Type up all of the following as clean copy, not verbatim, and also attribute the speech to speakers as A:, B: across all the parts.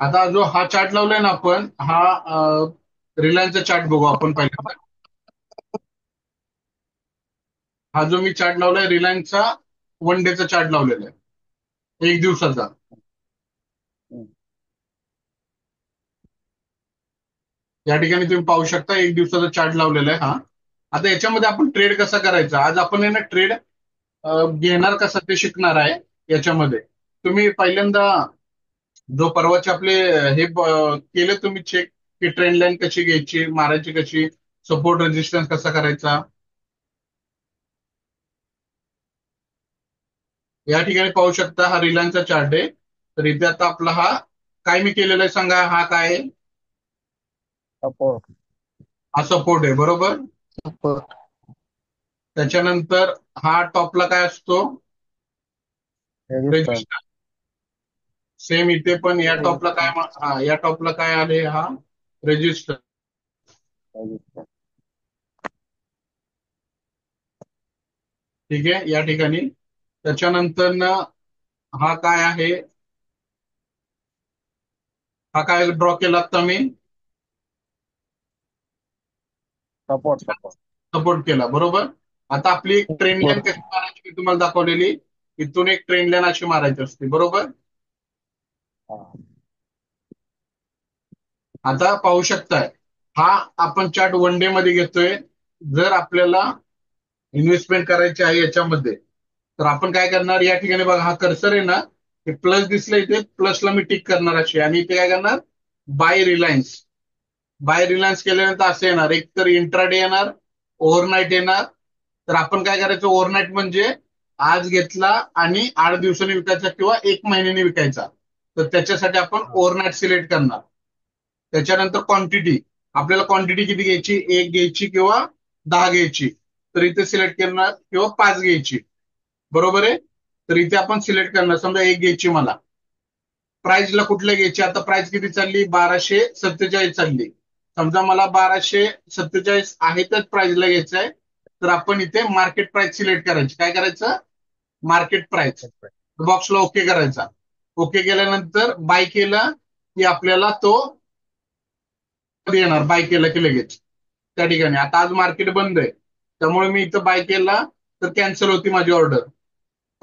A: आता जो हा चार्ट लावलाय ना आपण, हा रिलायन्सचा चार्ट बघू आपण पहिल्यांदा. हा जो मी चार्ट लावलाय रिलायन्सचा वन डेचा चार्ट लावलेला आहे, एक दिवसाचा.
B: हम्म.
A: या ठिकाणी तुम्ही पाहू शकता एक दिवसाचा चार्ट लावलेला आहे हा. आता याच्यामध्ये आपण ट्रेड कसा करायचा, आज आपण आहे ना ट्रेड घेणार कसा ते शिकणार आहे याच्यामध्ये. तुम्ही पहिल्यांदा जो परवाचे आपले हे केले तुम्ही चेक, की ट्रेंड लाईन कशी घ्यायची, मारायची कशी, सपोर्ट रेजिस्टन्स कसा करायचा. या ठिकाणी पाहू शकता हा रिलायन्सचा चार्ट आहे. तर इथे आता आपला हा काय मी केलेला आहे सांगा, हा काय आहे?
B: सपोर्ट.
A: हा सपोर्ट आहे बरोबर.
B: सपोर्ट.
A: त्याच्यानंतर हा टॉपला काय असतो?
B: रेजिस्टन्स.
A: रेजिस्टन्स. सेम इथे पण या टॉपला काय
B: रेजिस्टन्स.
A: हा या टॉपला काय आले, हा रेजिस्टन्स.
B: रेजिस्टन्स.
A: ठीक आहे या ठिकाणी. त्याच्यानंतर हा काय आहे, हा काय ड्रॉ केला आता मी,
B: सपोर्ट. सपोर्ट.
A: सपोर्ट केला बरोबर. आता आपली एक ट्रेंड लाईन
B: सपोर्ट.
A: कशी मारायची मी तुम्हाला दाखवलेली. इथून एक ट्रेंड लाईन अशी मारायची असते बरोबर.
B: हा.
A: आता पाहू शकताय हा आपण चार्ट वन डे मध्ये घेतोय. जर आपल्याला इन्व्हेस्टमेंट करायची आहे याच्यामध्ये, तर आपण काय करणार, या ठिकाणी बघा हा कर्सर आहे ना, हे प्लस दिसलं इथे, प्लसला मी टिक करणार अशी, आणि इथे काय करणार, बाय रिलायन्स. बाय रिलायन्स केल्यानंतर असं येणार, एक तर इंट्राडे येणार, ओव्हरनाईट येणार. तर आपण काय करायचं, ओव्हरनाईट म्हणजे आज घेतला आणि 8 दिवसांनी विकायचा किंवा 1 महिन्याने विकायचा. तर त्याच्यासाठी आपण
B: हा.
A: ओव्हरनाईट सिलेक्ट करणार. त्याच्यानंतर क्वांटिटी, आपल्याला क्वांटिटी किती घ्यायची, एक घ्यायची किंवा 10 घ्यायची. तर इथे सिलेक्ट करणार किंवा 5 घ्यायची बरोबर आहे. तर इथे आपण सिलेक्ट करणार, समजा एक घ्यायची मला. प्राइसला कुठल्या घ्यायची, आता प्राइस किती चालली, 1247 चालली. समजा मला 1247 आहे तर प्राइसला घ्यायचं आहे. तर आपण इथे मार्केट प्राइस सिलेक्ट करायची, काय करायचं, मार्केट प्राइस. बॉक्सला ओके करायचा. ओके केल्यानंतर बाय केलं की आपल्याला तो येणार, बाय केलं की लगेच त्या ठिकाणी. आता आज मार्केट बंद आहे, त्यामुळे मी इथं बाय केला तर कॅन्सल होती माझी ऑर्डर.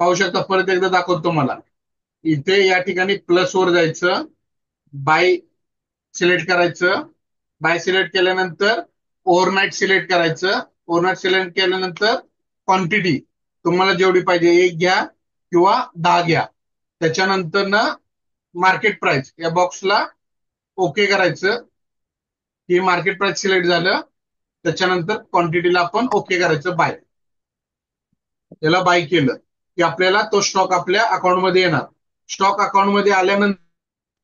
A: पाहू शकता, परत एकदा दाखवतो मला. इथे या ठिकाणी प्लस वर जायचं, बाय सिलेक्ट करायचं. बाय सिलेक्ट केल्यानंतर ओव्हरनाईट सिलेक्ट करायचं. ओव्हरनाईट सिलेक्ट केल्यानंतर क्वांटिटी तुम्हाला जेवढी पाहिजे, एक घ्या किंवा 10 घ्या. त्याच्यानंतर ना मार्केट प्राइस या बॉक्सला ओके करायचं, की मार्केट प्राइस सिलेक्ट झालं. त्याच्यानंतर क्वांटिटीला आपण ओके करायचं, बाय. याला बाय केलं की आपल्याला तो स्टॉक आपल्या अकाउंटमध्ये येणार. स्टॉक अकाउंटमध्ये आल्यानंतर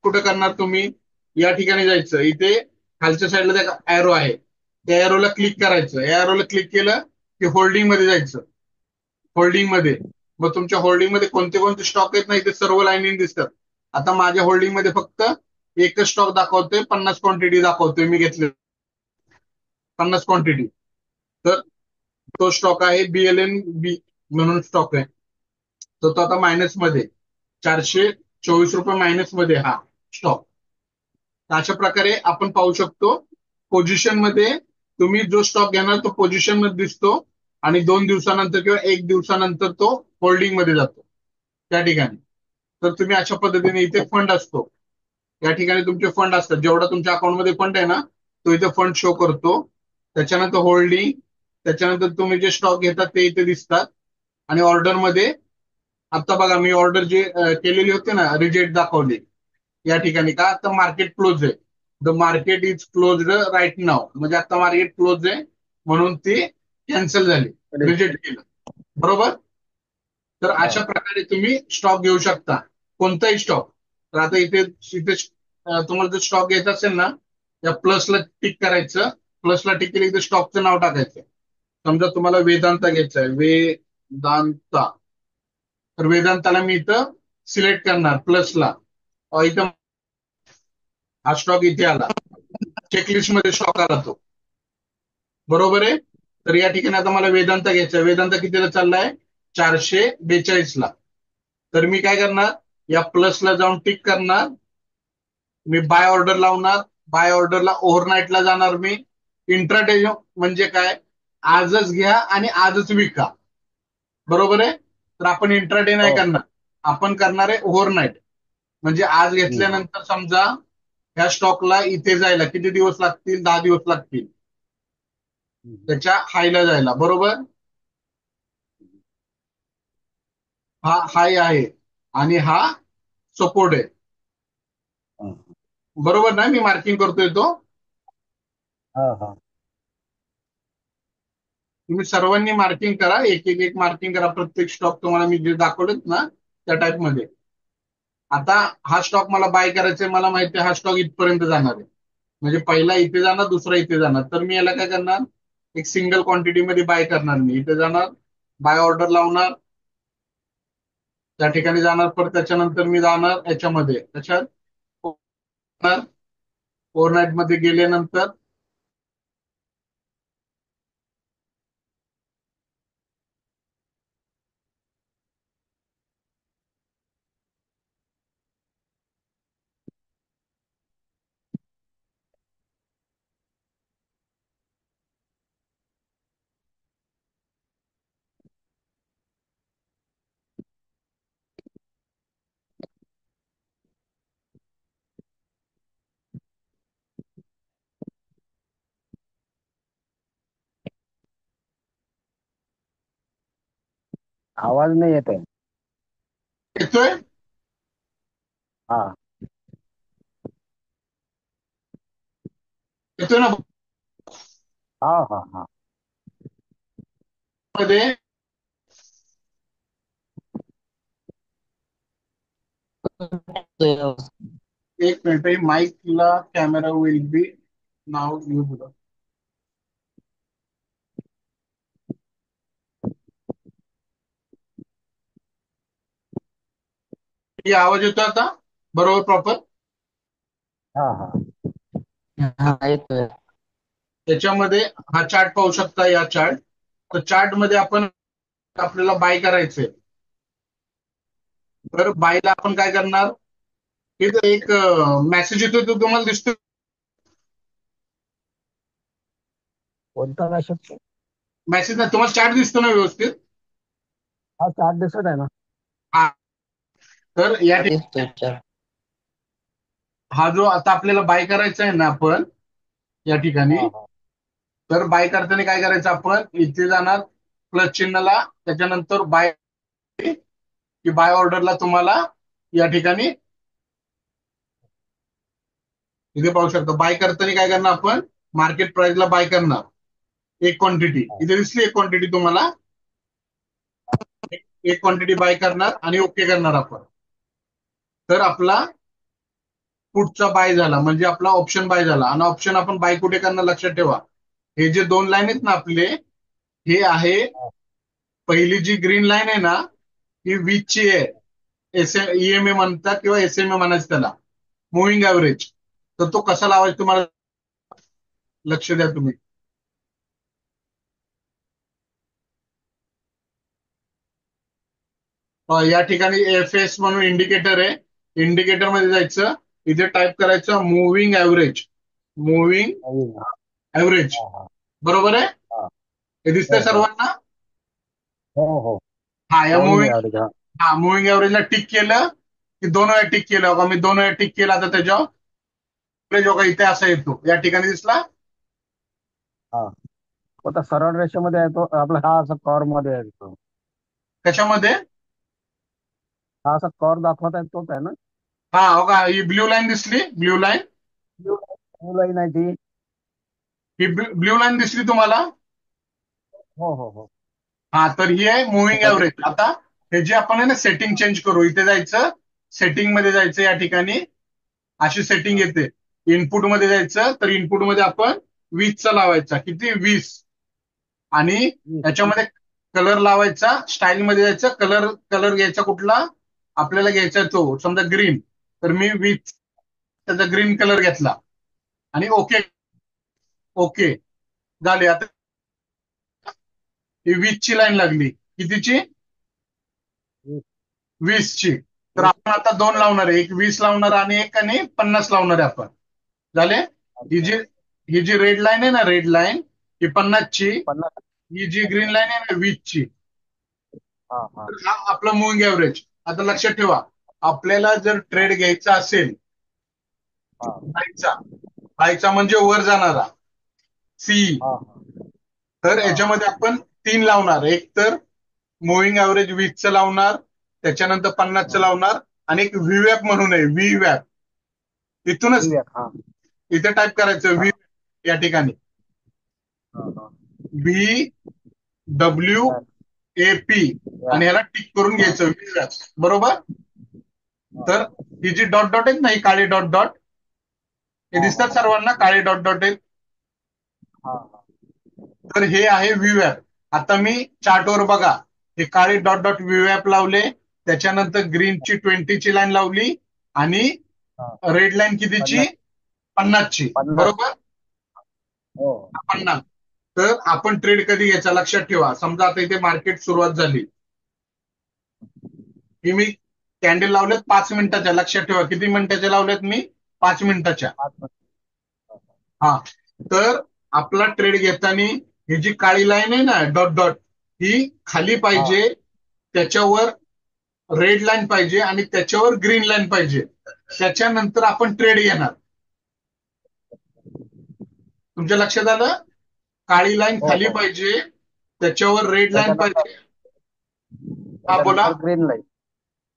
A: कुठे करणार तुम्ही, या ठिकाणी जायचं, इथे खालच्या साईडला त्या एरो आहे, त्या एरोला क्लिक करायचं. या एरोला क्लिक केलं की होल्डिंग मध्ये जायचं. होल्डिंग मध्ये मग तुमच्या होल्डिंग मध्ये कोणते कोणते स्टॉक आहेत ना, इथे सर्व लाईनिंग दिसतात. आता माझ्या होल्डिंग मध्ये फक्त एकच स्टॉक दाखवतोय, 50 क्वांटिटी दाखवतोय मी घेतले, 50 क्वांटिटी. तर तो स्टॉक आहे BLNB म्हणून स्टॉक आहे. तर तो आता मायनस मध्ये, 424 रुपये मायनस मध्ये हा स्टॉक. अशा प्रकारे आपण पाहू शकतो. पोझिशन मध्ये तुम्ही जो स्टॉक घेणार तो पोझिशन मध्ये दिसतो, आणि 2 दिवसानंतर किंवा 1 दिवसानंतर तो होल्डिंग मध्ये जातो त्या ठिकाणी. तर तुम्ही अशा पद्धतीने, इथे फंड असतो, या ठिकाणी तुमचे फंड असतात, जेवढा तुमच्या अकाउंटमध्ये फंड आहे ना, तो इथे फंड शो करतो. त्याच्यानंतर होल्डिंग, त्याच्यानंतर तुम्ही जे स्टॉक घेतात ते इथे दिसतात. आणि ऑर्डर मध्ये आता बघा, मी ऑर्डर जे केलेली होती ना, रिजेक्ट दाखवली या ठिकाणी. का, आता मार्केट क्लोज आहे, the market is closed right now, म्हणजे आता मार्केट क्लोज आहे म्हणून ती कॅन्सल झाली, रिजेक्ट केलं बरोबर. तर
B: हा.
A: अशा प्रकारे तुम्ही स्टॉक घेऊ शकता, कोणताही स्टॉक. तर आता इथे इथे तुम्हाला जर स्टॉक घ्यायचा असेल ना, या प्लसला टिक करायचं. प्लसला टिक केलं इथे स्टॉकचं नाव टाकायचं. समजा तुम्हाला वेदांता घ्यायचा आहे, वेदांता. तर वेदांताला मी इथं सिलेक्ट करणार प्लसला. इथं हा स्टॉक इथे आला, चेकलिस्ट मध्ये स्टॉक आला तो बरोबर आहे. तर या ठिकाणी आता मला वेदांत घ्यायचा आहे. वेदांत कितीला चाललाय, 442 ला. तर मी काय करणार, या प्लसला जाऊन टिक करणार. मी बाय ऑर्डर लावणार, बाय ऑर्डरला ओव्हरनाईटला जाणार मी. इंट्राडे म्हणजे काय, आजच घ्या आणि आजच विका, बरोबर आहे. तर आपण इंट्राडे नाही
B: हो.
A: करणार, आपण करणार आहे ओव्हरनाईट. म्हणजे आज
B: हम्म.
A: घेतल्यानंतर समजा ह्या स्टॉकला इथे जायला किती दिवस लागतील, 10 दिवस लागतील
B: हम्म.
A: त्याच्या हायला जायला, बरोबर. हा हाय आहे आणि हा सपोर्ट आहे,
B: हा
A: बरोबर ना, मी मार्किंग करतोय तो.
B: हा हा.
A: तुम्ही सर्वांनी मार्किंग करा, एक एक एक मार्किंग करा प्रत्येक स्टॉक तुम्हाला मी जे दाखवलेत ना त्या टाइप मध्ये. आता हा स्टॉक मला बाय करायचा आहे, मला माहिती आहे हा स्टॉक इथपर्यंत जाणार आहे, म्हणजे पहिला इथे जाणार, दुसरा इथे जाणार. तर मी याला काय करणार, एक सिंगल क्वांटिटी मध्ये बाय करणार, मी इथे जाणार, बाय ऑर्डर लावणार, त्या ठिकाणी जाणार, परत त्याच्यानंतर मी जाणार याच्यामध्ये, त्याच्यात ओव्हरनाईट मध्ये गेल्यानंतर
B: आवाज नाही येत आहे.
A: येतोय.
B: हा
A: येतोय ना
B: हा हा हा.
A: मध्ये. एक मिनिट, माईकला camera will be now use. आवाज येतोय आता बरोबर प्रॉपर.
B: हा हा.
C: हा येतोय.
A: त्याच्यामध्ये हा चार्ट पाहू शकता, या चार्ट. तर चार्ट मध्ये आपण, आपल्याला बाय करायचंय, तर बायला आपण काय करणार, इथं एक मेसेज येतोय तो तुम्हाला दिसतोय.
B: कोणता मेसेज?
A: मेसेज नाही, तुम्हाला चार्ट दिसतो ना व्यवस्थित.
B: हा चार्ट दिसत आहे ना.
A: हा. तर या ठिकाणी
C: दिसतोय चार.
A: हा जो आता आपल्याला बाय करायचा आहे ना आपण या ठिकाणी,
B: हा हा
A: तर बाय करताना काय करायचं, आपण इथे जाणार प्लस चिन्हला, त्याच्यानंतर बाय, की बाय ऑर्डरला तुम्हाला या ठिकाणी इथे पाहू शकता. बाय करताना काय करणार आपण, मार्केट प्राइसला बाय करणार, एक क्वांटिटी
B: हा.
A: इथे दिसली, एक क्वांटिटी तुम्हाला, एक क्वांटिटी बाय करणार आणि ओके करणार आपण. तर आपला पुढचा बाय झाला, म्हणजे आपला ऑप्शन बाय झाला. आणि ऑप्शन आपण बाय कुठे करणार लक्षात ठेवा, हे जे दोन लाईन आहेत ना आपले, हे आहे, पहिली जी ग्रीन लाईन आहे ना ही वीजची आहे, ईएमए म्हणतात किंवा एसएमए म्हणायचं त्याला, मुव्हिंग ऍव्हरेज. तर तो कसा लावायचा तुम्हाला लक्ष द्या तुम्ही. या ठिकाणी एफ एस म्हणून इंडिकेटर आहे, इंडिकेटर मध्ये जायचं, इथे टाईप करायचं मुव्हिंग ऍव्हरेज, मुव्हिंग
B: नवीन. हा
A: ऍव्हरेज,
B: हा हा
A: बरोबर आहे.
B: हा.
A: हे दिसतंय
B: हो हो
A: सर्वांना.
B: हो हो.
A: हा, या
B: नवीन
A: मुव्हिंग,
B: यार का?
A: हा मुव्हिंग ऍव्हरेजला टिक केलं की 2 वेळा टिक केलं बघा, मी 2 वेळा टिक केला, तर त्याच्यावर बघा इथे असा येतो, या ठिकाणी दिसला.
B: हा. आता सरळ रेषेमध्ये आहे तो आपला, हा असा कॉर मध्ये आहे तो.
A: त्याच्यामध्ये
B: हा असा कॉर दाखवत आहे तोच आहे ना.
A: हा बघा, ही ब्ल्यू लाईन दिसली, ब्ल्यू लाईन,
B: ब्लू लाईन आहे ती.
A: ही ब्ल्यू लाईन दिसली तुम्हाला.
B: हो हो हो.
A: हा, तर ही आहे मुव्हिंग
B: समजलं.
A: ऍव्हरेज. आता हे जे आपण आहे ना सेटिंग चेंज करू, इथे जायचं, सेटिंग मध्ये जायचं, या ठिकाणी अशी सेटिंग
B: हा.
A: येते. इनपुट मध्ये जायचं, तर इनपुट मध्ये आपण 20चा लावायचा, किती, 20. आणि याच्यामध्ये कलर लावायचा, स्टाईल मध्ये जायचं, कलर कलर घ्यायचा कुठला आपल्याला घ्यायचा तो, समजा ग्रीन, तर मी 20 त्याचा ग्रीन कलर घेतला आणि ओके, ओके झाले. आता ही 20ची लाईन लागली, कितीची, 20ची. तर आपण आता दोन लावणार आहे, एक 20 लावणार आणि एक आणि 50 लावणार आहे आपण. झाले. ही जी ही जी रेड लाईन आहे ना, रेड लाईन ही 50ची,
B: 50.
A: ही जी ग्रीन लाईन आहे ना 20ची,
B: हा हा
A: हा आपलं मुव्हिंग एव्हरेज. आता लक्षात ठेवा, आपल्याला जर ट्रेड घ्यायचा असेल
B: हा
A: बायचा, बायचा म्हणजे वर जाणारा सी,
B: हा
A: तर
B: हा
A: याच्यामध्ये आपण तीन लावणार. एक तर मुव्हिंग एव्हरेज 20चं लावणार, त्याच्यानंतर 50चं लावणार, आणि एक व्हीवॅप म्हणून आहे, व्हीवॅप. इथूनच
B: विवेक. हा
A: इथे टाईप करायचं
B: हा
A: व्ही या ठिकाणी,
B: हा हा
A: व्ही डब्ल्यू
B: व्याप,
A: ए पी, आणि
B: व्याप.
A: ह्याला टिक करून
B: हा
A: घ्यायचं व्हीवॅप. बरोबर.
B: हा
A: तर ही जी डॉट डॉट आहेत ना, ही काळे डॉट डॉट, हे
B: हा
A: दिसतात सर्वांना काळे डॉट डॉट आहेत.
B: हा
A: तर हे आहे व्हीवॅप. आता मी चार्टवर बघा, हे काळे डॉट डॉट व्हीवॅप लावले, त्याच्यानंतर ग्रीनची 20ची लाईन लावली, आणि
B: हा
A: रेड लाईन कितीची?
B: 50.
A: 50ची.
B: 50.
A: बरोबर.
B: हो
A: 50. तर आपण ट्रेड कधी घ्यायचा लक्षात ठेवा. समजा आता इथे मार्केट सुरुवात झाली, की मी कॅन्डल लावलेत 5 मिनिटाच्या. लक्षात ठेवा किती मिनिटाच्या लावल्यात मी? 5 मिनिटाच्या.
B: 5 मिनिट.
A: हा. तर आपला ट्रेड घेताना ही जी काळी लाईन आहे ना डॉट डॉट, ही खाली
B: हा
A: पाहिजे, त्याच्यावर रेड लाईन पाहिजे, आणि त्याच्यावर ग्रीन लाईन पाहिजे. त्याच्यानंतर आपण ट्रेड घेणार. तुमच्या लक्षात आलं? काळी लाईन
B: हो
A: खाली
B: हो
A: पाहिजे, त्याच्यावर रेड लाईन
B: त्याच्यानंतर
A: पाहिजे. हा बोला.
B: त्याच्यानंतर ग्रीन लाईट.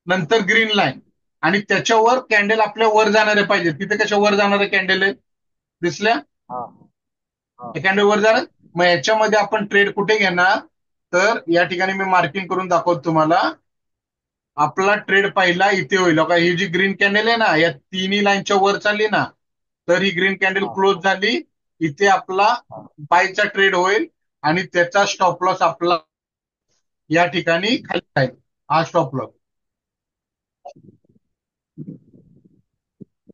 A: नंतर ग्रीन लाईन, आणि त्याच्यावर कॅन्डल आपल्या वर जाणारे पाहिजे. तिथे कशा वर जाणारे कॅन्डल आहेत दिसल्या?
B: हा हा
A: हे कॅन्डल वर जाणार. मग याच्यामध्ये आपण ट्रेड कुठे घेणार? तर या ठिकाणी मी मार्किंग करून दाखवतो तुम्हाला. आपला ट्रेड पहिला इथे होईल. बघा, ही जी ग्रीन कॅन्डल आहे ना, या तिन्ही लाईनच्या वर चालली ना, तर ही ग्रीन कॅन्डल
B: हा
A: क्लोज झाली. इथे आपला
B: हा
A: बायचा ट्रेड होईल, आणि त्याचा स्टॉप लॉस आपला या ठिकाणी खाली राहील. हा स्टॉप लॉस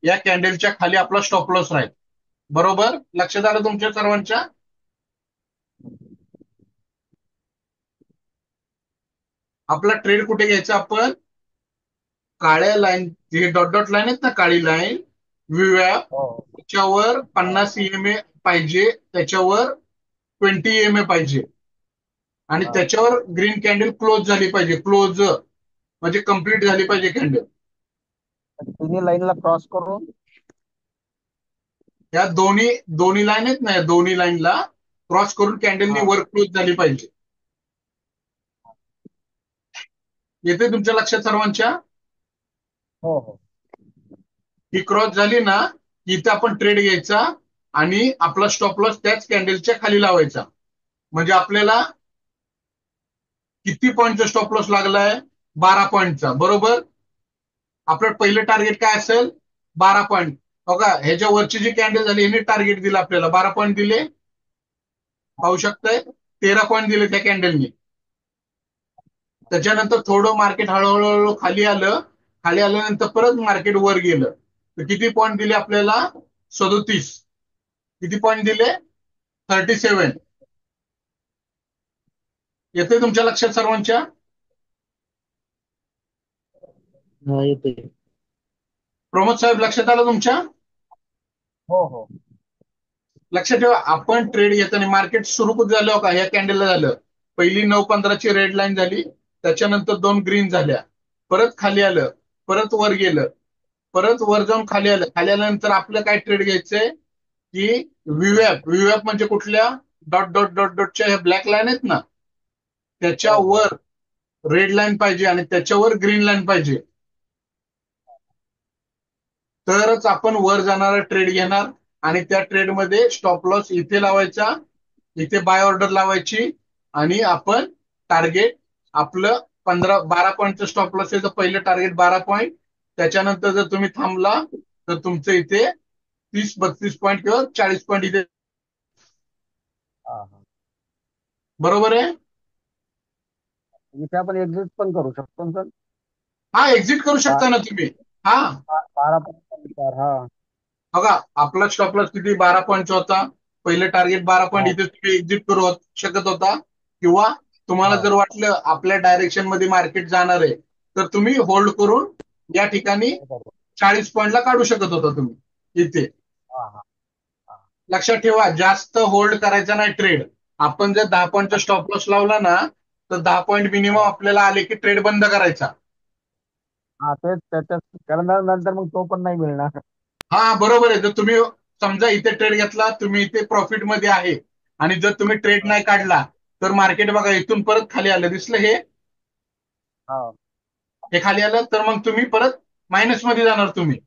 A: या कॅन्डलच्या खाली आपला स्टॉप लॉस राहील. बरोबर. लक्षात आलं तुमच्या सर्वांच्या? आपला ट्रेड कुठे घ्यायचा आपण? काळ्या line, J dot dot line आहेत ना, काळी लाईन व्हीवॅप,
B: हो
A: त्याच्यावर
B: हा
A: 50 ईएमए पाहिजे, त्याच्यावर 20 ईएमए पाहिजे, आणि
B: हा
A: त्याच्यावर ग्रीन कॅन्डल क्लोज झाली पाहिजे. क्लोज म्हणजे कंप्लीट झाली पाहिजे कॅन्डल.
B: तिन्ही लाईनला क्रॉस करून.
A: या दोन्ही दोन्ही लाईन आहेत ना, या दोन्ही लाईनला क्रॉस करून कॅन्डलनी
B: हा
A: वर क्लोज झाली पाहिजे. येते तुमच्या लक्षात सर्वांच्या?
B: हो हो
A: ही क्रॉस झाली ना, इथे आपण ट्रेड घ्यायचा, आणि आपला स्टॉप लॉस त्याच कॅन्डलच्या खाली लावायचा. म्हणजे आपल्याला किती पॉईंटचा स्टॉप लॉस लागलाय? 12 पॉईंटचा. बरोबर. आपलं पहिलं टार्गेट काय असेल? 12 पॉईंट. बघा, ह्याच्या वरची जी कॅन्डल झाली, ह्याने टार्गेट दिलं आपल्याला, 12 पॉईंट दिले. पाहू शकताय, 13 पॉईंट दिले त्या कॅन्डलनी. त्याच्यानंतर थोडं मार्केट हळूहळू खाली आलं. खाली आल्यानंतर परत मार्केट वर गेलं. तर किती पॉईंट दिले आपल्याला? 37. किती पॉईंट दिले? 37. येते तुमच्या लक्षात सर्वांच्या?
C: हा येतोय.
A: प्रमोद साहेब, लक्षात आलं तुमच्या?
B: हो हो
A: लक्षात ठेवा, आपण ट्रेड घेताना मार्केट सुरू झालं का, ह्या कॅन्डलला झालं. पहिली 9:15ची रेड लाईन झाली, त्याच्यानंतर 2 ग्रीन झाल्या, परत खाली आलं, परत वर गेलं, परत वर जाऊन खाली आलं. खाली आल्यानंतर आपलं काय ट्रेड घ्यायचंय, की व्हीवॅप. व्हीवॅप म्हणजे कुठल्या? डॉट डॉट डॉट डॉटच्या ह्या ब्लॅक लाईन आहेत ना,
B: हो हो
A: त्याच्यावर रेड लाईन पाहिजे, आणि त्याच्यावर ग्रीन लाईन पाहिजे. तरच आपण वर जाणारा ट्रेड घेणार. आणि त्या ट्रेडमध्ये स्टॉप लॉस इथे लावायचा, इथे बाय ऑर्डर लावायची, आणि आपण टार्गेट आपलं 12 पॉईंटचं स्टॉप लॉस आहे, तर पहिलं टार्गेट 12 पॉईंट. त्याच्यानंतर जर तुम्ही थांबला, तर तुमचं इथे 30-32 पॉईंट किंवा 40 पॉईंट इथे.
B: हा हा
A: बरोबर आहे.
B: इथे आपण एक्झिट पण करू शकतो ना सर.
A: हा, एक्झिट करू शकता ना तुम्ही. हा
B: 12 हा
A: बघा, आपला स्टॉप लॉस किती? 12 पॉईंटचा होता. पहिलं टार्गेट 12 पॉईंट,
B: हा
A: इथे तुम्ही एक्झिट करू शकत होता. किंवा तुम्हाला
B: हा
A: जर वाटलं आपल्या डायरेक्शन मध्ये मार्केट जाणार आहे, तर तुम्ही होल्ड करून या ठिकाणी
B: बरोबर.
A: 40 पॉईंटला काढू शकत होता तुम्ही इथे.
B: हा हा हा.
A: लक्षात ठेवा, जास्त होल्ड करायचा नाही ट्रेड. आपण जर 10 पॉईंटचा स्टॉप लॉस लावला ना, तर 10 पॉईंट मिनिमम
B: हा.
A: आपल्याला आले की ट्रेड बंद करायचा.
B: हा, तेच त्याच्यात कारण नंतर मग तो पण नाही मिळणार.
A: हा बरोबर आहे. जर तुम्ही समजा इथे ट्रेड घेतला, तुम्ही इथे प्रॉफिट मध्ये आहे, आणि जर तुम्ही ट्रेड
B: हा
A: नाही काढला, तर मार्केट बघा इथून परत खाली आलं, दिसलं
B: हा
A: हे खाली आलं, तर मग तुम्ही परत मायनस मध्ये जाणार तुम्ही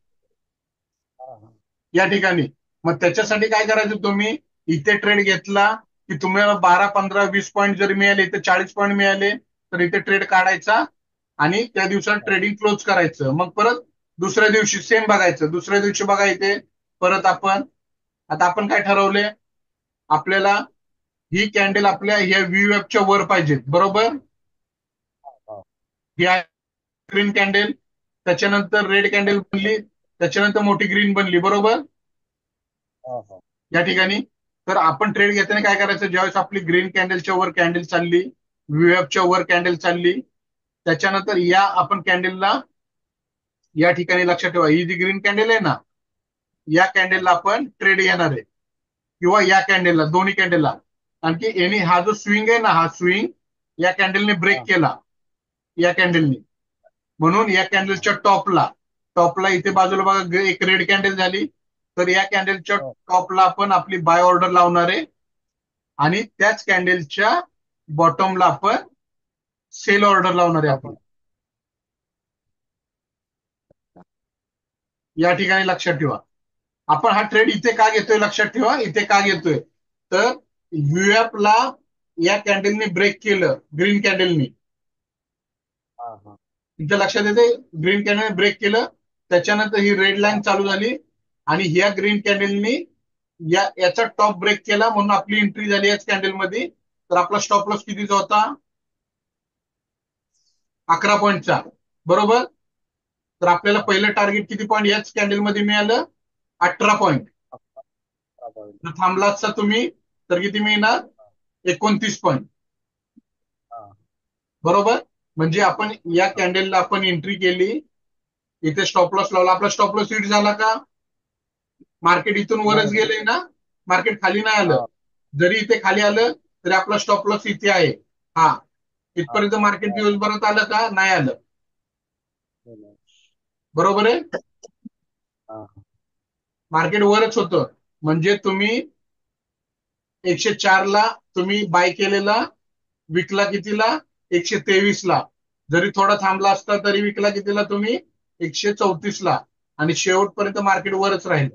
B: हा हा.
A: या ठिकाणी. मग त्याच्यासाठी काय करायचं, तुम्ही इथे ट्रेड घेतला की तुम्हाला 12 15 20 पॉईंट जरी मिळाले, इथे 40 पॉईंट मिळाले, तर इथे ट्रेड काढायचा आणि त्या दिवसात ट्रेडिंग क्लोज करायचं. मग परत दुसऱ्या दिवशी सेम बघायचं. दुसऱ्या दिवशी बघा इथे परत आता आपण काय ठरवले, आपल्याला ही कॅन्डल आपल्या ह्या व्हीएफच्या वर पाहिजे, बरोबर.
B: हा.
A: ही आहे ग्रीन कॅन्डल, त्याच्यानंतर रेड कॅन्डल बनली, त्याच्यानंतर मोठी ग्रीन बनली, बरोबर
B: हा हा.
A: या ठिकाणी. तर आपण ट्रेड घेताना काय करायचं, ज्यावेळेस आपली ग्रीन कॅन्डलच्या वर कॅन्डल चालली, व्हीएफच्या वर कॅन्डल चालली, त्याच्यानंतर या आपण कॅन्डलला या ठिकाणी लक्षात ठेवा, ही जी ग्रीन कॅन्डल आहे ना, या कॅन्डलला आपण ट्रेड घेणार आहे, किंवा या कॅन्डलला, दोन्ही कॅन्डलला. आणखी यांनी हा जो स्विंग आहे ना, हा स्विंग या कॅन्डलने ब्रेक
B: हा
A: केला, या कॅन्डलने. म्हणून या कॅन्डलच्या टॉपला इथे बाजूला बघा एक रेड कॅन्डल झाली, तर या कॅन्डलच्या
B: हा.
A: टॉपला आपण आपली बाय ऑर्डर लावणार आहे, आणि त्याच कॅन्डलच्या बॉटमला आपण सेल ऑर्डर लावणार आहे आपली. या ठिकाणी लक्षात ठेवा, आपण हा ट्रेड इथे का घेतोय, लक्षात ठेवा इथे का घेतोय. तर UF ला या कॅन्डलने ब्रेक केलं, ग्रीन कॅन्डलने.
B: हा हा.
A: तुमच्या लक्षात येते, ग्रीन कॅन्डलने ब्रेक केलं, त्याच्यानंतर ही रेड लाईन चालू झाली, आणि ह्या ग्रीन कॅन्डलनी याचा टॉप ब्रेक केला, म्हणून आपली एंट्री झाली याच कॅन्डल मध्ये. तर आपला स्टॉप लॉस कितीचा होता, 11 पॉईंटचा, बरोबर. तर आपल्याला पहिलं टार्गेट किती पॉईंट याच कॅन्डल मध्ये मिळालं, 18 पॉईंट. जर थांबला असता तुम्ही, तर किती मिळणार, 29 पॉईंट, बरोबर. म्हणजे आपण या कॅन्डलला आपण एंट्री केली, इथे स्टॉप लॉस लावला, आपला स्टॉप लॉस हिट झाला का, मार्केट इथून वरच
B: नाही.
A: गेले ना, मार्केट खाली नाही आलं.
B: हा
A: जरी इथे खाली आलं तरी आपला स्टॉप लॉस इथे आहे. हा,
B: हा
A: इथपर्यंत मार्केट
B: हा.
A: दिवसभरात आलं का, नाही आलं,
B: नाही.
A: बरोबर आहे.
B: हा
A: मार्केट वरच होतं, म्हणजे तुम्ही 104 ला तुम्ही बाय केलेला, विकला कितीला, 123 ला. जरी थोडा थांबला असता तरी विकला कितीला तुम्ही, 134 ला. आणि शेवटपर्यंत मार्केट वरच राहील,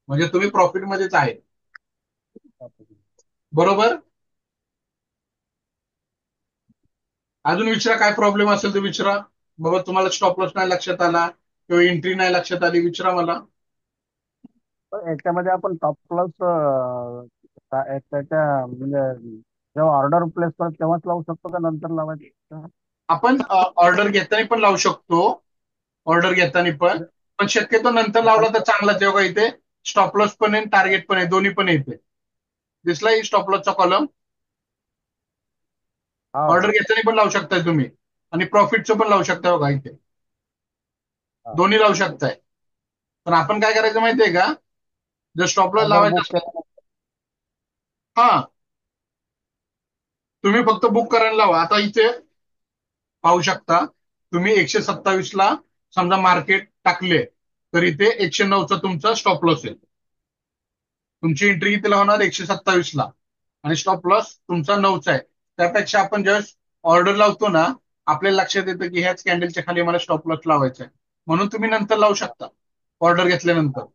A: म्हणजे तुम्ही प्रॉफिट मध्येच आहे, बरोबर. अजून विचारा, काय प्रॉब्लेम असेल तर विचारा. बाबा तुम्हाला स्टॉप लॉस नाही लक्षात आला, किंवा एंट्री नाही लक्षात आली, विचारा मला.
B: पण याच्यामध्ये आपण टॉप लॉस त्याच्या म्हणजे जेव्हा ऑर्डर प्लेस करतो तेव्हाच लावू शकतो का नंतर लावायचं?
A: आपण ऑर्डर घेताना पण लावू शकतो, ऑर्डर घेताना पण. पण शक्यतो नंतर लावला तर चांगलाच, जेव्हा इथे स्टॉप लॉस पण आहे, टार्गेट पण आहे, दोन्ही पण येते. दिसला ही स्टॉप लॉसचा कॉलम,
B: हा
A: ऑर्डर
B: हा
A: घेताना पण लावू शकताय तुम्ही, आणि प्रॉफिटचं पण लावू शकताय बघा इथे,
B: हा.
A: दोन्ही लावू शकताय. पण आपण काय करायचं माहितीये का, जर स्टॉप लॉस
B: ऑर्डर
A: लावायचा
B: बुक
A: असेल,
B: केलं.
A: हा, तुम्ही फक्त बुक करायला लावा. आता इथे पाहू शकता तुम्ही, 127 ला समजा मार्केट टाकले, तर इथे 109चा तुमचा स्टॉप लॉस आहे. तुमची एंट्री कितीला होणार, 127 ला, आणि स्टॉप लॉस तुमचा 9चा आहे. त्यापेक्षा आपण ज्यावेळेस ऑर्डर लावतो ना, आपल्या लक्षात येतं की ह्याच कॅन्डलच्या खाली मला स्टॉप लॉस लावायचा आहे, म्हणून तुम्ही नंतर लावू शकता, ऑर्डर घेतल्यानंतर.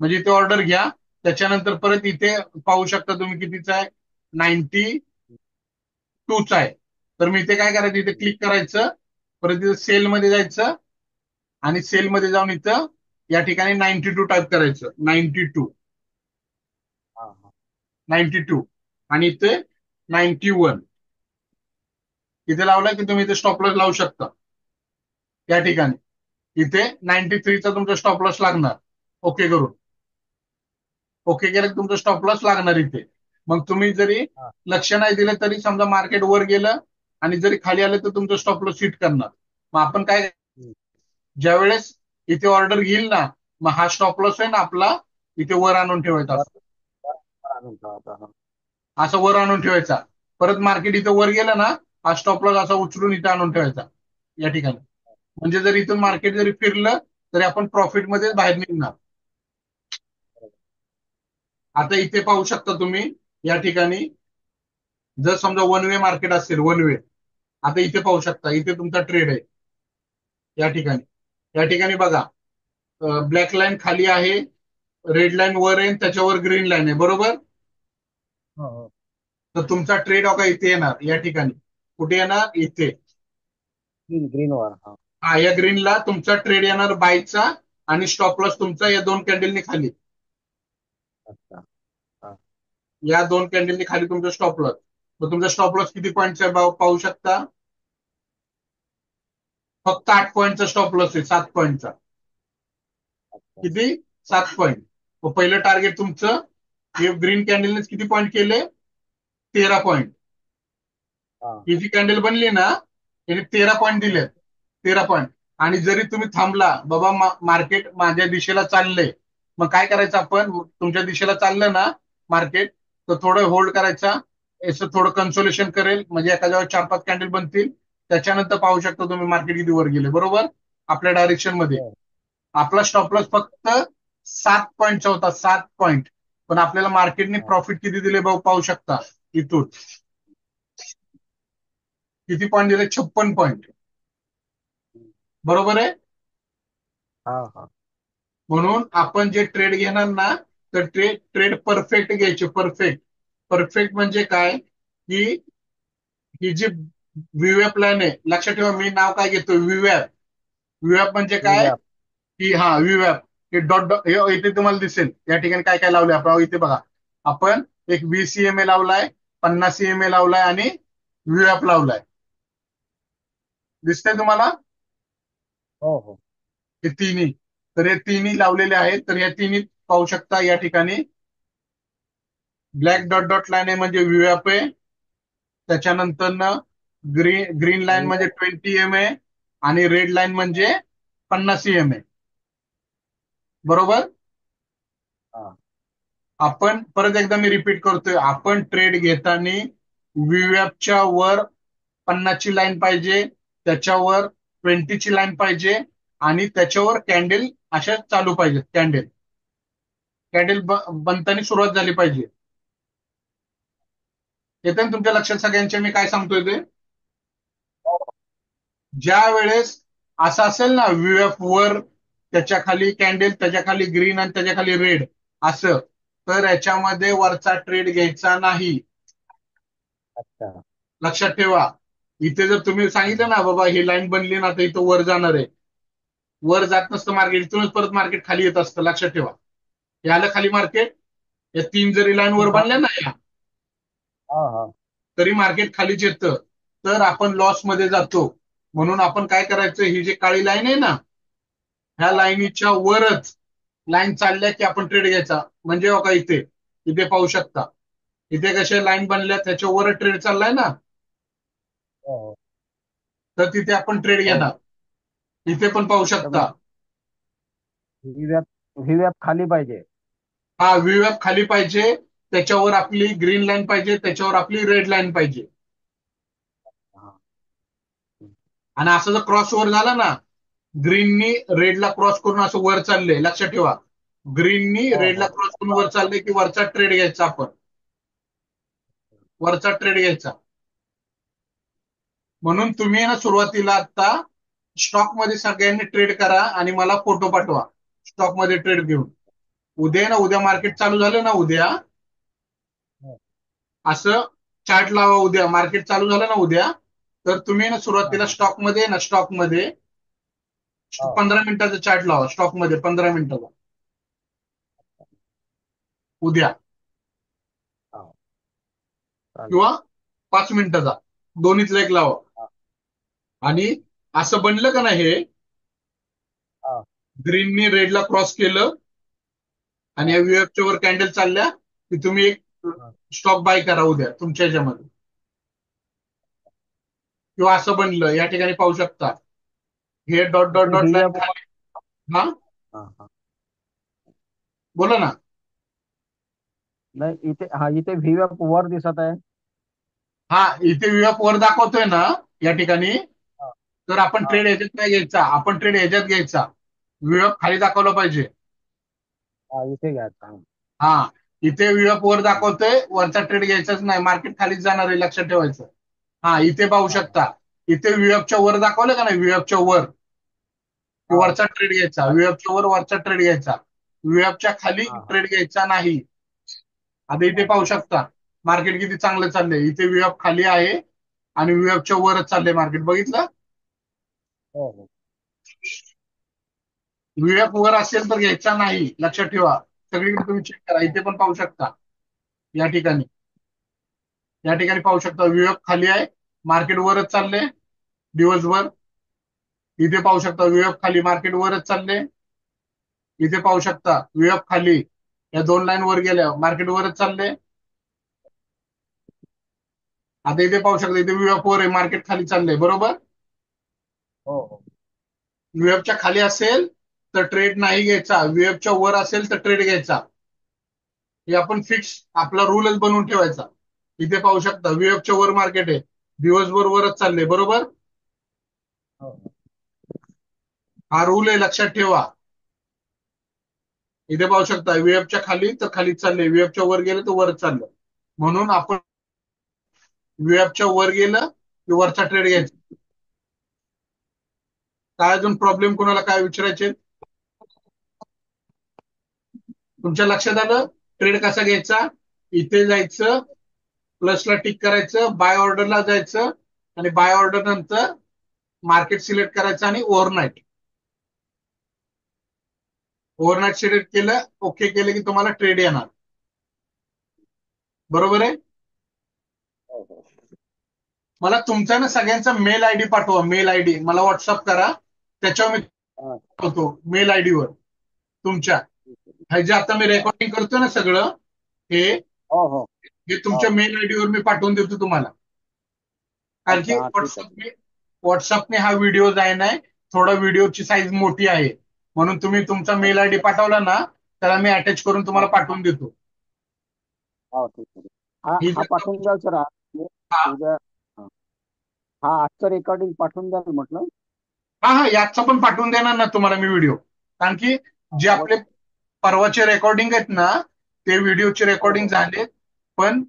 A: म्हणजे इथे ऑर्डर घ्या, त्याच्यानंतर परत इथे पाहू शकता तुम्ही कितीचा आहे, 92चा आहे. तर मी इथे काय करायचं, इथे क्लिक करायचं, परत इथे सेल मध्ये जायचं, आणि सेल मध्ये जाऊन इथं या ठिकाणी 92 टाईप करायचं, 92,
B: हा हा
A: 92, आणि इथे 91 इथे लावला की तुम्ही इथे स्टॉप लॉस लावू शकता. या ठिकाणी इथे 93चा तुमचा स्टॉप लॉस लागणार, ओके करून, ओके केलं की तुमचा स्टॉप लॉस लागणार इथे. मग तुम्ही जरी
B: हा.
A: लक्ष नाही दिलं तरी समजा मार्केट वर गेलं आणि जरी खाली आलं तर तुमचं स्टॉप लॉस हिट करणार. मग आपण काय,
B: हम्म.
A: ज्यावेळेस इथे ऑर्डर येईल ना, मग हा स्टॉप लॉस आहे ना आपला, इथे वर आणून ठेवायचा
B: वर
A: असतो.
B: वर आणून ठेवायचा. हा.
A: असं वर आणून ठेवायचा. परत मार्केट इथं वर गेलं ना, हा स्टॉप लॉस असा उचलून इथं आणून ठेवायचा या ठिकाणी. म्हणजे जर इथून मार्केट जरी फिरलं तरी आपण प्रॉफिट मध्ये बाहेर निघणार. आता इथे पाहू शकता तुम्ही या ठिकाणी, जर समजा वन वे मार्केट असेल, वन वे, आता इथे पाहू शकता, इथे तुमचा ट्रेड आहे या ठिकाणी. या ठिकाणी बघा, ब्लॅक लाईन खाली आहे, रेड लाईन वर आहे, त्याच्यावर ग्रीन लाईन आहे, बरोबर.
B: हो, हो.
A: तर तुमचा ट्रेड का इथे येणार या ठिकाणी. कुठे येणार? इथे.
B: ग्रीन वर. हा.
A: हा, या ग्रीनला तुमचा ट्रेड येणार बायचा, आणि स्टॉप लॉस तुमचा या दोन कॅन्डलनी खाली.
B: अच्छा. हा.
A: या दोन कॅन्डलनी खाली तुमचा स्टॉप लॉस. तर तुमचा स्टॉप लॉस किती पॉईंटचा पाहू शकता. फक्त 8 पॉईंटचा स्टॉप लॉस आहे, 7 पॉईंटचा.
B: अच्छा.
A: किती? 7 पॉईंट. मग पहिलं टार्गेट तुमचं, हे ग्रीन कॅन्डलने किती पॉईंट केले? 13 पॉईंट.
B: हा.
A: ही जी कॅन्डल बनली ना, याने 13 पॉईंट दिले. 13 पॉईंट. आणि जरी तुम्ही थांबला बाबा, मार्केट माझ्या दिशेला चाललंय, मग काय करायचं आपण, तुमच्या दिशेला चाललं ना मार्केट, तर थोडं होल्ड करायचा. याचं थोडं कन्सोलेशन करेल, म्हणजे एका जागा 4-5 कॅन्डल बनतील. त्याच्यानंतर पाहू शकता तुम्ही मार्केट किती वर गेले, बरोबर, आपल्या डायरेक्शन मध्ये.
B: हो.
A: आपला स्टॉप लॉस फक्त 7 पॉईंटचा होता, 7 पॉईंट. पण आपल्याला मार्केटने
B: हा.
A: प्रॉफिट किती दिले भाऊ पाहू शकता इथून. किती पॉईंट दिले? 56 पॉईंट. बरोबर आहे.
B: हा. हा.
A: म्हणून आपण जे ट्रेड घेणार ना, तर ट्रेड ट्रेड परफेक्ट घ्यायचे. परफेक्ट. परफेक्ट म्हणजे काय, की ही जी व्हीवॅप लाईन आहे, लक्षात ठेवा मी नाव काय घेतो, व्हीवॅप. व्हीवॅप म्हणजे काय,
B: व्याप.
A: की हा व्हीवॅप, हे डॉट डॉट हे इथे तुम्हाला दिसेल या ठिकाणी काय काय लावलंय आपण इथे बघा. आपण एक 20 CMA लावलाय, 50 CMA लावलाय, आणि व्हीवॅप लावलाय. दिसतंय तुम्हाला
B: हो, हो.
A: हे तिन्ही. तर हे तिन्ही लावलेले आहेत. तर या तिन्ही पाहू शकता या ठिकाणी. ब्लॅक डॉट डॉट लाईन आहे म्हणजे व्हीवॅप आहे. त्याच्यानंतर ग्रीन ग्रीन लाईन म्हणजे
B: व्याप.
A: 20 MA, आणि रेड लाईन म्हणजे 50 CMA. बरोबर.
B: हा.
A: आपण परत एकदा मी रिपीट करतोय, आपण ट्रेड घेताना व्हीवॅपच्या वर 50 ची लाईन पाहिजे, त्याच्यावर 20 ची लाईन पाहिजे, आणि त्याच्यावर कॅन्डल अशा चालू पाहिजेत. कॅन्डल कॅन्डल बनताना सुरुवात झाली पाहिजे. येते ना तुमच्या लक्षात सगळ्यांच्या मी काय सांगतोय ते.
B: हो.
A: ज्या वेळेस असं असेल ना, व्हीएफ वर, त्याच्या खाली कॅन्डल, त्याच्या खाली ग्रीन, आणि त्याच्या खाली रेड, असं, तर याच्यामध्ये वरचा ट्रेड घ्यायचा नाही.
B: अच्छा.
A: लक्षात ठेवा. इथे जर तुम्ही सांगितलं
B: हम्म.
A: ना बाबा ही लाईन बनली ना, तर इथं वर जाणार आहे, वर जात नसतं मार्केट, इथूनच परत मार्केट खाली येत असतं. लक्षात ठेवा. हे आलं खाली मार्केट. या तीन जरी लाईन वर बनल्या ना या,
B: हा. हा.
A: तरी मार्केट खालीच येतं. तर आपण लॉस मध्ये जातो. म्हणून आपण काय करायचं, ही जी काळी लाईन आहे ना, ह्या लाईनीच्या वरच लाईन चालल्या की आपण ट्रेड घ्यायचा. म्हणजे बघा इथे, इथे पाहू शकता, इथे कशा लाईन बनल्या त्याच्या वर ट्रेड चाललाय ना,
B: हो, हो.
A: तर तिथे आपण ट्रेड
B: हो.
A: घेणार. इथे पण पाहू
B: तर
A: शकता.
B: व्ही व्याप खाली पाहिजे.
A: हा व्हीवॅप खाली पाहिजे, त्याच्यावर आपली ग्रीन लाईन पाहिजे, त्याच्यावर आपली रेड लाईन पाहिजे.
B: हा.
A: आणि असं जर क्रॉस ओव्हर झाला ना, ग्रीननी रेडला क्रॉस करून असं वर चाललंय, लक्षात ठेवा, ग्रीननी
B: हो,
A: रेडला
B: हो.
A: क्रॉस करून वर चाललंय, की वरचा ट्रेड घ्यायचा आपण. वरचा ट्रेड घ्यायचा. म्हणून तुम्ही ना सुरुवातीला आता स्टॉक मध्ये सगळ्यांनी ट्रेड करा, आणि मला फोटो पाठवा स्टॉक मध्ये ट्रेड घेऊन. उद्या ना, उद्या मार्केट चालू झालं ना, उद्या
B: हो.
A: असं चार्ट लावा. उद्या मार्केट चालू झालं ना उद्या, तर तुम्ही ना
B: हा.
A: सुरुवातीला
B: हा.
A: स्टॉक मध्ये ना, स्टॉक मध्ये
B: हो.
A: 15 मिनिटाचा चार्ट लावा. स्टॉक मध्ये 15 मिनिटाचा उद्या,
B: हो. चालेल.
A: किंवा 5 मिनिटाचा, दोन्हीतला एक लावा.
B: हा.
A: आणि असं बनलं का नाही, हे
B: हा.
A: ग्रीननी रेडला क्रॉस केलं, आणि
B: हा.
A: या व्हीएफच्या वर कॅन्डल चालल्या, की तुम्ही एक
B: हा.
A: स्टॉक बाय करा उद्या तुमच्या ह्याच्यामध्ये. किंवा असं बनलं या ठिकाणी पाहू शकता, हे डॉट डॉट
B: इथे
A: डॉट लाईन
B: VWAP
A: खाली. हा,
B: हा हा
A: बोला ना.
B: नाही इथे इथे VWAP वर दिसत आहे.
A: हा, इथे व्यूअप वर दाखवतोय ना या ठिकाणी.
B: हा
A: तर आपण
B: हा
A: ट्रेड ह्याच्यात नाही घ्यायचा, आपण ट्रेड ह्याच्यात घ्यायचा. व्यूअप खाली दाखवलं पाहिजे.
B: हा, इथे घ्यायचा.
A: हा, इथे व्यूअप वर दाखवतोय, वरचा ट्रेड घ्यायचाच नाही, मार्केट खालीच जाणार आहे, लक्षात ठेवायचं. हा, इथे पाहू
B: हा
A: शकता. इथे व्यूअपच्या वर दाखवलं का नाही, व्यूअपच्या वर की
B: हा
A: वरचा ट्रेड घ्यायचा, व्यूअपच्या वर वरचा ट्रेड घ्यायचा, व्यूअपच्या खाली
B: हा हा
A: ट्रेड घ्यायचा नाही. आता इथे
B: हा
A: पाहू शकता मार्केट किती चांगलं चाललंय. इथे व्यूअप खाली आहे आणि व्यूअपच्या वरच चाललंय मार्केट, बघितलं.
B: हो हो
A: व्यूएफ वर असेल तर घ्यायचा नाही, लक्षात ठेवा. सगळीकडे तुम्ही चेक करा, इथे पण पाहू शकता. या ठिकाणी या ठिकाणी पाहू शकता व्यूएफ खाली आहे, मार्केट वरच चाललंय दिवसभर. इथे पाहू शकता व्यूएफ खाली, मार्केट वरच चाललंय. इथे पाहू शकता व्यूएफ खाली, या दोन लाईन वर गेल्या, मार्केट वरच चाललंय. आता इथे पाहू शकता, इथे व्यूएफ वर आहे, मार्केट खाली चाललंय, बरोबर.
B: हो हो
A: व्यूएफच्या खाली असेल तर ट्रेड नाही घ्यायचा, व्यूएफच्या वर असेल तर ट्रेड घ्यायचा. हे आपण फिक्स आपला रूलच बनवून ठेवायचा. इथे पाहू शकता व्यूएफच्या वर मार्केट आहे, दिवसभर वरच चाललंय, बरोबर.
B: हो
A: हा रूल आहे, लक्षात ठेवा. इथे पाहू शकता व्यूएफच्या खाली तर खालीच चाललंय, व्यूएफच्या वर गेलं तर वरच चाललं. म्हणून आपण व्यूएफच्या वर गेलं की वरचा ट्रेड घ्यायचा. काय अजून प्रॉब्लेम, कोणाला काय विचारायचे तुमच्या लक्षात आलं. ट्रेड कसा घ्यायचा, इथे जायचं, प्लसला टिक करायचं, बाय ऑर्डरला जायचं आणि बाय ऑर्डर नंतर मार्केट सिलेक्ट करायचं आणि ओव्हरनाईट सिलेक्ट केलं, ओके केलं की तुम्हाला ट्रेड येणार, बरोबर आहे.
B: हो हो
A: मला तुमचा ना सगळ्यांचा मेल आयडी पाठवा, मेल आयडी मला व्हॉट्सअप करा, त्याच्यावर मी
B: हा,
A: होतो मेल आयडीवर तुमच्या. हे जे आता मी रेकॉर्डिंग करतो ना सगळं, हे
B: हो हो
A: हे
B: हो
A: तुमच्या मेल आयडीवर मी पाठवून देतो तुम्हाला. कारण की
B: अच्छा. हा, ठीक आहे.
A: व्हॉट्सअपने हा व्हिडिओ जाय नाही, थोडा व्हिडिओची साईज मोठी आहे, म्हणून तुम्ही तुमचा मेल आयडी पाठवला ना, त्याला मी अटॅच करून
B: हा
A: तुम्हाला पाठवून देतो.
B: हो ठीक आहे. हा
A: ही
B: हा
A: जर
B: पाठवून द्याल सर.
A: हा
B: उद्या हा हा, आजचं रेकॉर्डिंग पाठवून द्याल म्हटलं.
A: हा हा, याचा पण पाठवून देणार ना तुम्हाला मी व्हिडिओ. कारण की जे आपले
B: वर-
A: परवाचे रेकॉर्डिंग आहेत ना, ते व्हिडिओचे
B: हो
A: रेकॉर्डिंग
B: हो
A: झाले, पण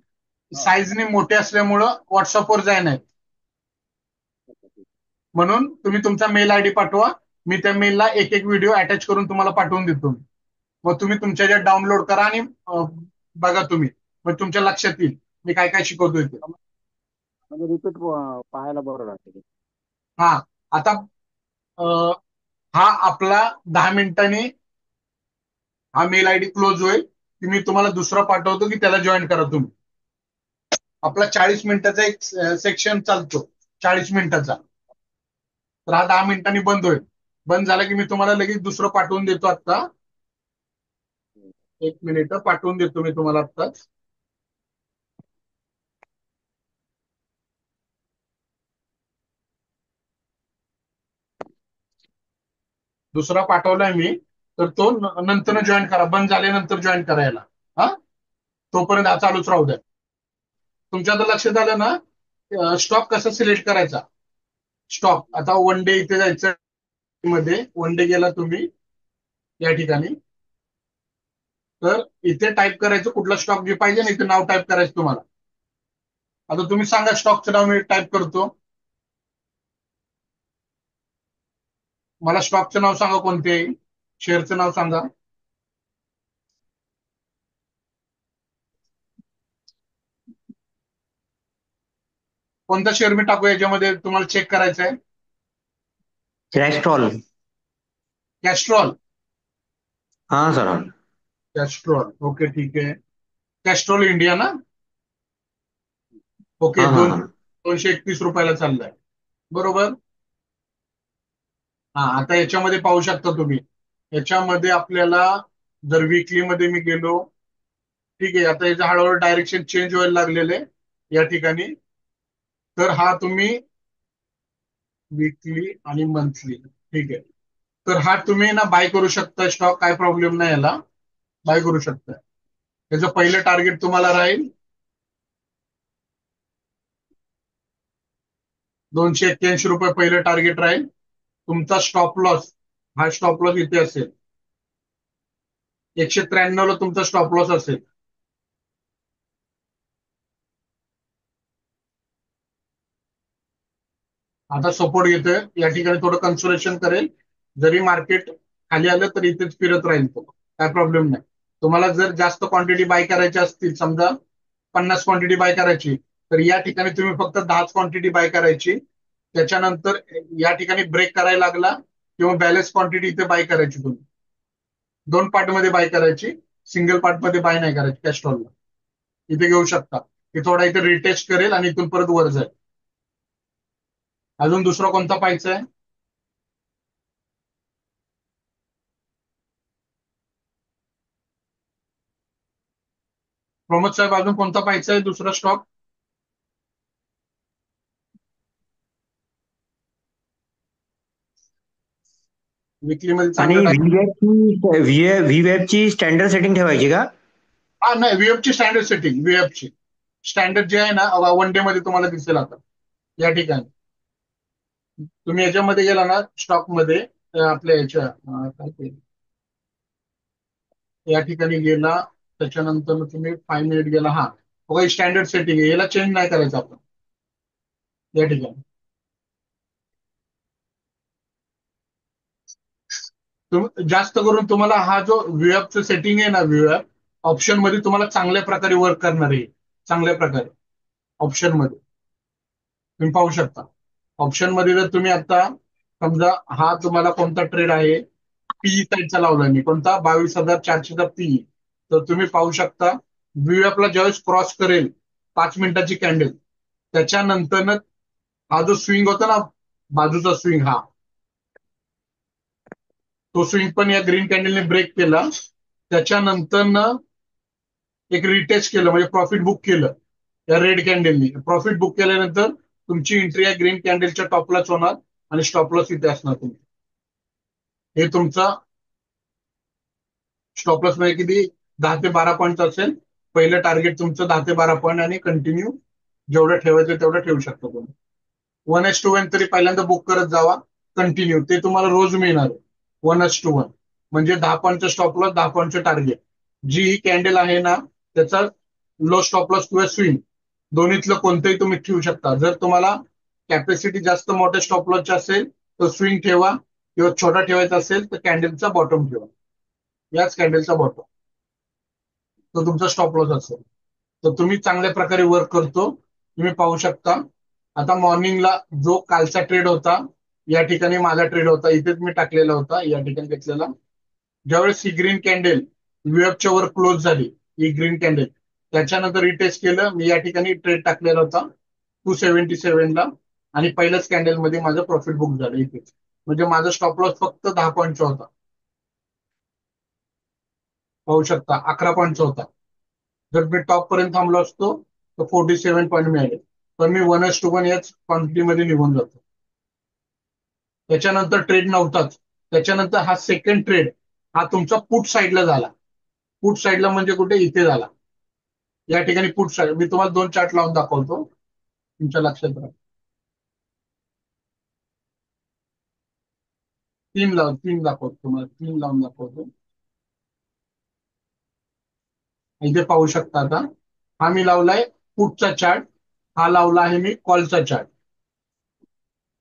B: हो
A: साईजने मोठे असल्यामुळं व्हॉट्सअपवर जाय नाही.
B: ठीक आहे, ठीक
A: म्हणून तुम्ही तुमचा मेल आयडी पाठवा, मी त्या मेलला एक एक व्हिडिओ अटॅच करून तुम्हाला पाठवून देतो. मग तुम्ही तुमच्या ज्यात डाउनलोड करा आणि बघा तुम्ही, मग तुमच्या लक्षात येईल मी काय काय शिकवतोय ते.
B: आहे. म्हणजे रिपीट पाहायला बरं राहते.
A: हा, आता अं, हा आपला 10 मिनिटांनी हा मेल आयडी क्लोज होईल, की मी तुम्हाला दुसरा पाठवतो की त्याला जॉईन करा तुम्ही. आपला 40 मिनिटाचा एक सेक्शन चालतो, 40 मिनिटाचा. तर हा 10 मिनिटांनी बंद होईल. बंद झाला की मी तुम्हाला लगेच दुसरं पाठवून देतो. आता 1 मिनिट पाठवून देतो मी तुम्हाला आत्ताच. दुसरा पाठवलाय मी, तर तो नंतर जॉईन करा, बंद झाल्यानंतर जॉईन करायला. हा, तोपर्यंत हा चालूच राहू द्या. तुमच्या आता लक्षात आलं ना स्टॉक कसा सिलेक्ट करायचा. स्टॉक आता वन डे इथे जायचं, मध्ये वन डे गेला तुम्ही या ठिकाणी, तर इथे टाईप करायचं कुठला स्टॉक जे पाहिजे ना, इथे नाव टाईप करायचं तुम्हाला. आता तुम्ही सांगा स्टॉकचं नाव मी टाईप करतो. मला स्टॉकचं नाव सांगा, कोणते शेअरचं नाव सांगा. कोणता शेअर मी टाकू याच्यामध्ये तुम्हाला चेक करायचं आहे.
C: कॅस्ट्रॉल.
A: कॅस्ट्रॉल.
C: हा सर.
A: कॅस्ट्रॉल, ओके ठीक आहे. कॅस्ट्रॉल इंडिया ना, ओके.
C: हा हा हा.
A: 231 रुपयाला चाललाय, बरोबर. हा, आता याच्यामध्ये पाहू शकता तुम्ही, याच्यामध्ये आपल्याला जर विकली मध्ये मी गेलो, ठीक आहे. आता याच्या हळूहळू डायरेक्शन चेंज व्हायला लागलेलं आहे या ठिकाणी. तर हा तुम्ही विकली आणि मंथली ठीक आहे. तर हा तुम्ही ना बाय करू शकता स्टॉक, काय प्रॉब्लेम नाही याला, बाय करू शकता. त्याचं पहिलं टार्गेट तुम्हाला राहील 281 रुपये पहिलं टार्गेट राहील. तुमचा स्टॉप लॉस, हा स्टॉप लॉस इथे असेल 193 ला तुमचा स्टॉप लॉस असेल. आता सपोर्ट घेतोय या ठिकाणी, थोडं कन्सोलेशन करेल. जरी मार्केट खाली आलं तर इथेच फिरत राहील तो, काय प्रॉब्लेम नाही. तुम्हाला जर जास्त क्वांटिटी बाय करायची असतील, समजा 50 क्वांटिटी बाय करायची, तर या ठिकाणी तुम्ही फक्त 10 क्वांटिटी बाय करायची. त्याच्यानंतर या ठिकाणी ब्रेक करायला लागला किंवा बॅलन्स क्वांटिटी इथे बाय करायची. तुम्ही दोन पार्ट मध्ये बाय करायची, सिंगल पार्ट मध्ये बाय नाही करायची. कॅस्ट्रॉलला इथे घेऊ शकता. हे थोडा इथे रिटेस्ट करेल आणि इथून परत वर जाईल. अजून दुसरा कोणता पाहायचा आहे? प्रमोद साहेब, अजून कोणता पाहायचा आहे दुसरा स्टॉक? विकली मध्ये
C: आणि
A: चांगलं टाक.
C: व्हीवेब ची स्टँडर्ड सेटिंग ठेवायची का?
A: हा नाही, व्हीएफची स्टँडर्ड सेटिंग, व्हीएफची स्टँडर्ड जे आहे ना, वन डे मध्ये तुम्हाला दिसेल आता या ठिकाणी. तुम्ही याच्यामध्ये गेला ना स्टॉक मध्ये, आपल्या याच्या काय ते, या ठिकाणी गेला, त्याच्यानंतर तुम्ही 5 मिनिट गेला, हा बघा स्टँडर्ड सेटिंग आहे, याला चेंज नाही करायचं आपण या ठिकाणी. जास्त करून तुम्हाला हा जो व्हीएफचं सेटिंग आहे ना, व्हीएफ ऑप्शन मध्ये तुम्हाला चांगल्या प्रकारे वर्क करणार आहे. चांगल्या प्रकारे ऑप्शन मध्ये तुम्ही पाहू शकता. ऑप्शन मध्ये जर तुम्ही आता समजा, हा तुम्हाला कोणता ट्रेड आहे, पीई साईडचा लावला मी, कोणता 22,400चा पीई. तर तुम्ही पाहू शकता व्हीएफला ज्यावेळेस क्रॉस करेल 5 मिनिटाची कॅन्डल, त्याच्यानंतर हा जो स्विंग होता ना, बाजूचा स्विंग, हा तो स्विंग पण या ग्रीन कॅन्डलने ब्रेक केला. त्याच्यानंतर एक रिटेस्ट केलं, म्हणजे प्रॉफिट बुक केलं या रेड कॅन्डलनी. प्रॉफिट बुक केल्यानंतर तुमची एंट्री या ग्रीन कॅन्डलच्या टॉपलाच होणार आणि स्टॉप लॉस इथे असणार. तुम्ही हे तुमचा स्टॉप लॉस म्हणजे किती, 10 ते 12 पॉईंट असेल. पहिलं टार्गेट तुमचं 10 ते 12 पॉईंट, आणि कंटिन्यू जेवढं ठेवायचं तेवढं ठेवू शकता तुम्ही. 1:1 तरी पहिल्यांदा बुक करत जावा कंटिन्यू, ते तुम्हाला रोज मिळणार आहे. 1:1 म्हणजे 10 पॉईंटचं स्टॉप लॉस, 10 पॉईंटचं टार्गेट. जी ही कॅन्डल आहे ना, त्याचा लो स्टॉप लॉस किंवा स्विंग दोन्हीतलं कोणतंही तुम्ही ठेवू शकता. जर तुम्हाला कॅपॅसिटी जास्त मोठ्या स्टॉप लॉसची असेल तर स्विंग ठेवा, किंवा छोटा ठेवायचा असेल तर कॅन्डलचा बॉटम ठेवा. याच कॅन्डलचा बॉटम तो तुमचा स्टॉप लॉस असेल. तर तुम्ही चांगल्या प्रकारे वर्क करतो, तुम्ही पाहू शकता. आता मॉर्निंगला जो कालचा ट्रेड होता, या ठिकाणी माझा ट्रेड होता, इथेच मी टाकलेला होता, या ठिकाणी घेतलेला. ज्यावेळेस ही ग्रीन कॅन्डल व्हीएफच्या वर क्लोज झाली, ही ग्रीन कॅन्डल, त्याच्यानंतर रिटेस्ट केलं, मी या ठिकाणी ट्रेड टाकलेला होता 277 ला, आणि पहिल्याच कॅन्डल मध्ये माझं प्रॉफिट बुक झालं इथेच. म्हणजे माझा स्टॉप लॉस फक्त 10 पॉईंटचा होता. पाहू शकता 11 पॉईंटचा होता. जर मी टॉप पर्यंत थांबलो असतो तर 47 पॉईंट मिळाले. पण मी 1:1 याच क्वांटिटीमध्ये निघून जातो. त्याच्यानंतर ट्रेड नव्हताच. त्याच्यानंतर हा सेकंड ट्रेड, हा तुमचा पुट साईडला झाला. पुट साईडला म्हणजे कुठे, इथे झाला. या ठिकाणी पुट साईड, मी तुम्हाला 2 चार्ट लावून दाखवतो, तुमच्या लक्षात राहा. 3 दाखवतो तुम्हाला, 3 लावून दाखवतो. इथे पाहू शकता. आता हा मी लावलाय पुटचा चार्ट, हा लावला आहे मी कॉलचा चार्ट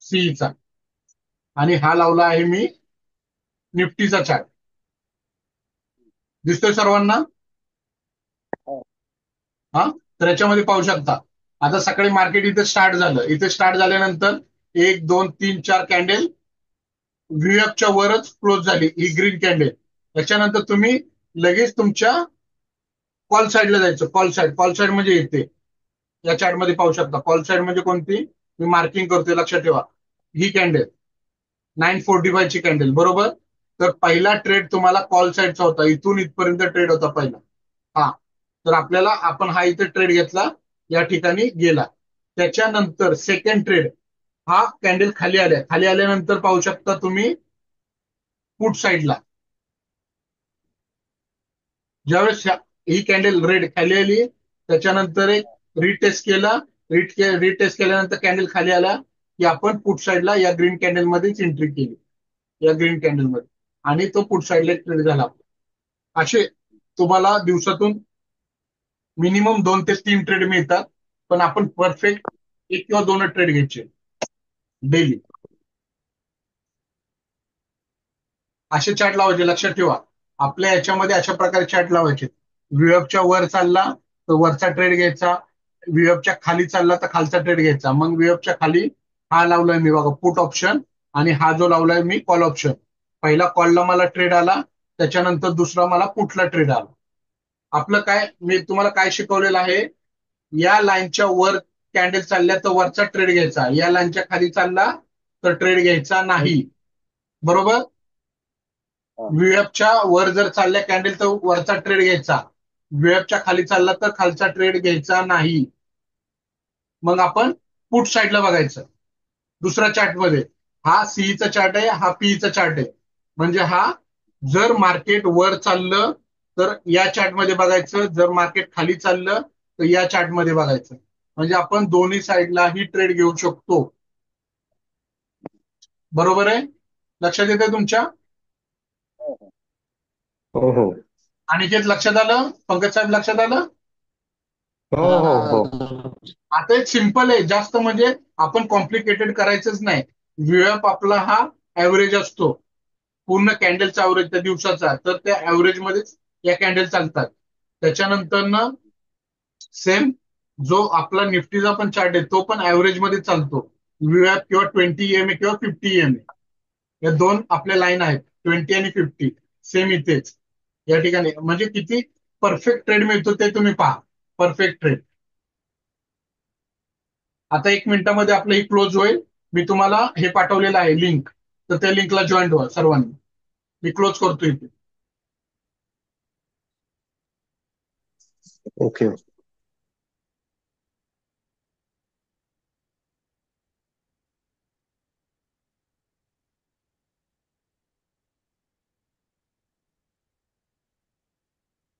A: सीईचा, आणि हा लावला आहे मी निफ्टीचा चार्ट. दिसतोय सर्वांना? हा, तर याच्यामध्ये पाहू शकता. आता सकाळी मार्केट इथे स्टार्ट झालं, इथे स्टार्ट झाल्यानंतर 1, 2, 3, 4 कॅन्डल व्हीएफच्या वरच क्लोज झाली, ही ग्रीन कॅन्डल. त्याच्यानंतर तुम्ही लगेच तुमच्या कॉल साईडला जायचं. कॉल साईड म्हणजे येते, या चार्ट मध्ये पाहू शकता. कॉल साईड म्हणजे कोणती, मी मार्किंग करतोय, लक्षात ठेवा. ही कॅन्डल 945 ची कॅन्डल, बरोबर. तर पहिला ट्रेड तुम्हाला कॉल साईडचा होता, इथून इथपर्यंत ट्रेड होता पहिला, हा. तर आपल्याला, आपण हा इथे ट्रेड घेतला, या ठिकाणी गेला. त्याच्यानंतर सेकंड ट्रेड, हा कॅन्डल खाली आल्यानंतर पाहू शकता तुम्ही पुट साईडला ज्यावेळेस ही कॅन्डल रेड खाली आली त्याच्यानंतर एक रिटेस्ट केला. रिटेस्ट केल्यानंतर कॅन्डल खाली आला की आपण पुट साईडला या ग्रीन कॅन्डल मध्येच एंट्री केली, या ग्रीन कॅन्डल मध्ये, आणि तो पुट साईडला ट्रेड झाला. असे तुम्हाला दिवसातून मिनिमम 2 ते 3 ट्रेड मिळतात, पण आपण परफेक्ट 1 किंवा 2 ट्रेड घ्यायचे डेली. असे चार्ट लावायचे, लक्षात ठेवा. आपल्या याच्यामध्ये अशा प्रकारे चार्ट लावायचे. व्हीएफच्या वर चालला तर वरचा ट्रेड घ्यायचा, व्हीएफच्या खाली चालला तर खालचा ट्रेड घ्यायचा. मग व्हीएफच्या खाली हा लावलाय मी बघा पुट ऑप्शन, आणि हा जो लावलाय मी कॉल ऑप्शन. पहिला कॉलला मला ट्रेड आला, त्याच्यानंतर दुसरा मला पुटला ट्रेड आला. आपलं काय, मी तुम्हाला काय शिकवलेलं आहे, या लाईनच्या वर कॅन्डल चालल्या तर वरचा ट्रेड घ्यायचा, या लाईनच्या खाली चालला तर ट्रेड घ्यायचा नाही, बरोबर.
B: हा.
A: व्हीएफच्या वर जर चालल्या कॅन्डल तर वरचा ट्रेड घ्यायचा, व्हीएफच्या खाली चालला तर खालचा ट्रेड घ्यायचा नाही. मग आपण पुट साईडला बघायचं. दुसऱ्या चार्ट मध्ये हा सीईचा चार्ट आहे, हा पीईचा चार्ट आहे. म्हणजे हा जर मार्केट वर चाललं तर या चार्ट मध्ये बघायचं, जर मार्केट खाली चाललं तर या चार्ट मध्ये बघायचं. म्हणजे आपण दोन्ही साईडला ही ट्रेड घेऊ शकतो, बरोबर आहे. लक्षात येते तुमच्या?
C: हो हो
A: अनिकेत लक्षात आलं? पंकज साहेब लक्षात आलं?
C: हो हो हो.
A: आता एक सिंपल आहे, जास्त म्हणजे आपण कॉम्प्लिकेटेड करायचंच नाही. व्हीएफ आपला हा ऍव्हरेज असतो, पूर्ण कॅन्डलचा ऍव्हरेज त्या दिवसाचा, तर त्या ऍव्हरेज मध्येच या कॅन्डल चालतात. त्याच्यानंतर ना सेम जो आपला निफ्टीचा पण चार्ट आहे तो पण ऍव्हरेज मध्ये चालतो. व्हीएफ किंवा 20 EMA किंवा 50 EMA, या दोन आपल्या लाईन आहेत, 20 आणि 50. सेम इथेच या ठिकाणी म्हणजे किती परफेक्ट ट्रेड मिळतो ते तुम्ही पहा. Perfect trade. आता 1 मिनिटामध्ये आपलं ही क्लोज होईल. मी तुम्हाला हे पाठवलेलं आहे लिंक, तर त्या लिंकला जॉईन व्हा सर्वांनी. मी क्लोज करतो इथे.
C: ओके.